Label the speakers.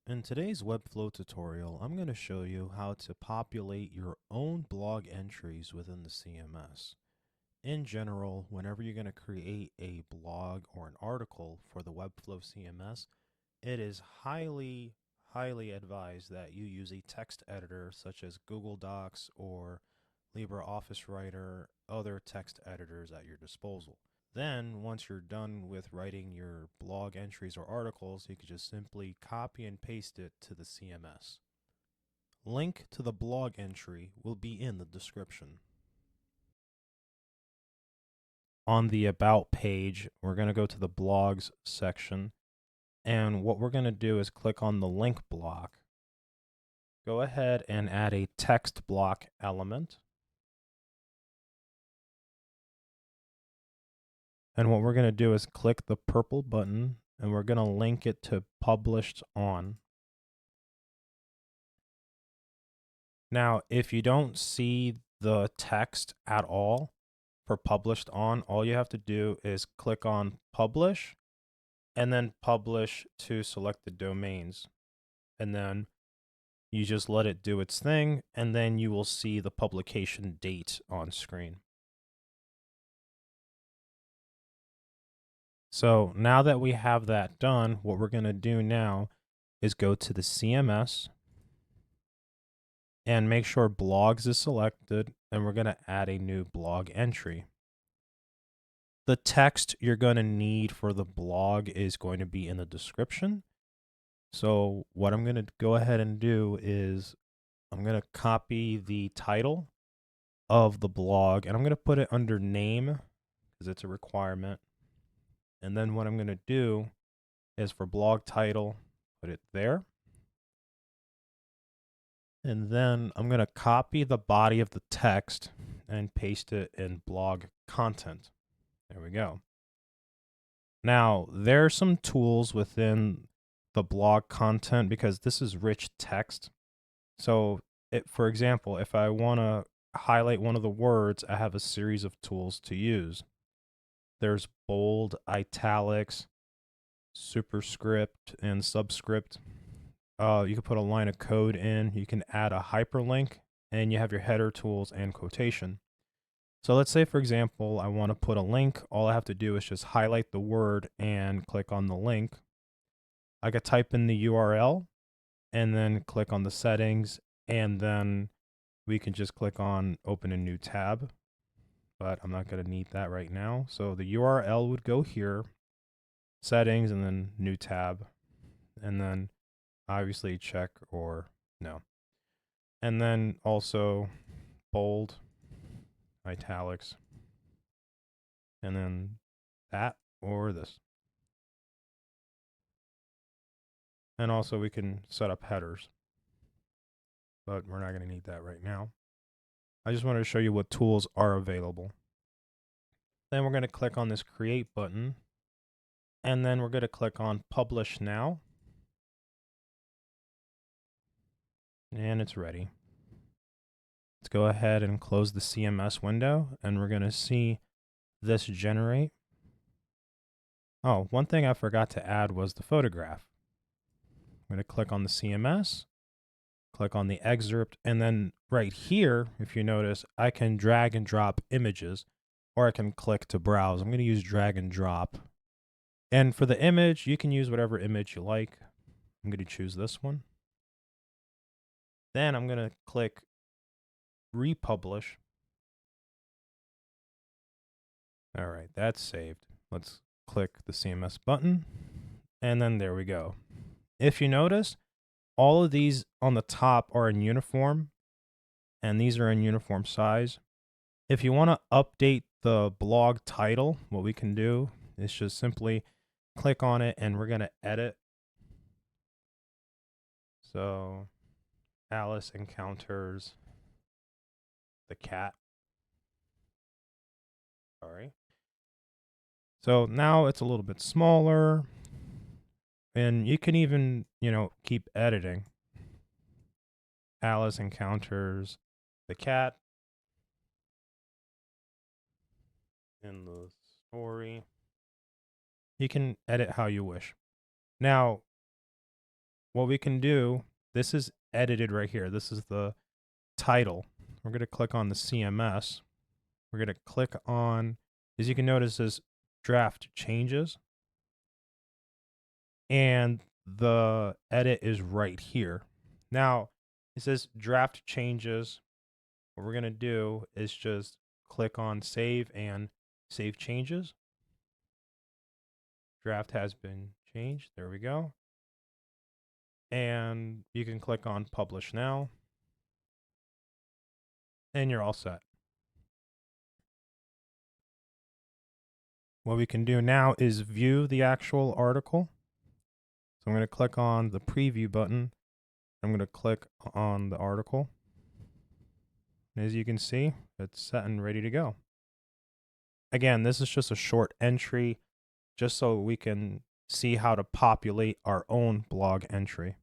Speaker 1: In today's Webflow tutorial, I'm going to show you how to populate your own blog entries within the CMS. In general, whenever you're going to create a blog or an article for the Webflow CMS, it is highly advised that you use a text editor such as Google Docs or LibreOffice Writer, other text editors at your disposal. Then, once you're done with writing your blog entries or articles, you can just simply copy and paste it to the CMS. Link to the blog entry will be in the description. On the About page, we're going to go to the Blogs section, and what we're going to do is click on the link block. Go ahead and add a text block element. And what we're going to do is click the purple button, and we're going to link it to Published On. Now, if you don't see the text at all for Published On, all you have to do is click on Publish and then Publish to select the domains. And then you just let it do its thing, and then you will see the publication date on screen. So now that we have that done, what we're going to do now is go to the CMS and make sure Blogs is selected, and we're going to add a new blog entry. The text you're going to need for the blog is going to be in the description. So what I'm going to go ahead and do is I'm going to copy the title of the blog, and I'm going to put it under name because it's a requirement. And then what I'm going to do is for blog title, put it there. And then I'm going to copy the body of the text and paste it in blog content. There we go. Now, there are some tools within the blog content because this is rich text. So, for example, if I want to highlight one of the words, I have a series of tools to use. There's bold, italics, superscript, and subscript. You can put a line of code in. You can add a hyperlink, and you have your header tools and quotation. So let's say, for example, I want to put a link. All I have to do is just highlight the word and click on the link. I could type in the URL and then click on the settings, and then we can just click on open a new tab, but I'm not going to need that right now. So the URL would go here, settings, and then new tab, and then obviously check or no. And then also bold, italics, and then that or this. And also we can set up headers, but we're not going to need that right now. I just wanted to show you what tools are available. Then we're going to click on this create button, and then we're going to click on publish now. And it's ready. Let's go ahead and close the CMS window, and we're going to see this generate. Oh, one thing I forgot to add was the photograph. I'm going to click on the CMS, click on the excerpt, and then right here, if you notice, I can drag and drop images, or I can click to browse. I'm going to use drag and drop. And for the image, you can use whatever image you like. I'm going to choose this one. Then I'm going to click republish. All right, that's saved. Let's click the CMS button, and then there we go. If you notice, all of these on the top are in uniform, and these are in uniform size. If you want to update the blog title, what we can do is just simply click on it, and we're going to edit. So Alice encounters the cat. Sorry. So now it's a little bit smaller, and you can even, keep editing. Alice encounters the cat in the story. You can edit how you wish. Now, what we can do, this is edited right here. This is the title. We're going to click on the CMS. We're going to click on, as you can notice, this draft changes. And the edit is right here. Now, it says draft changes. What we're going to do is just click on save and save changes. Draft has been changed. There we go. And you can click on publish now. And you're all set. What we can do now is view the actual article. So I'm going to click on the preview button. I'm going to click on the article. And as you can see, it's set and ready to go. Again, this is just a short entry just so we can see how to populate our own blog entry.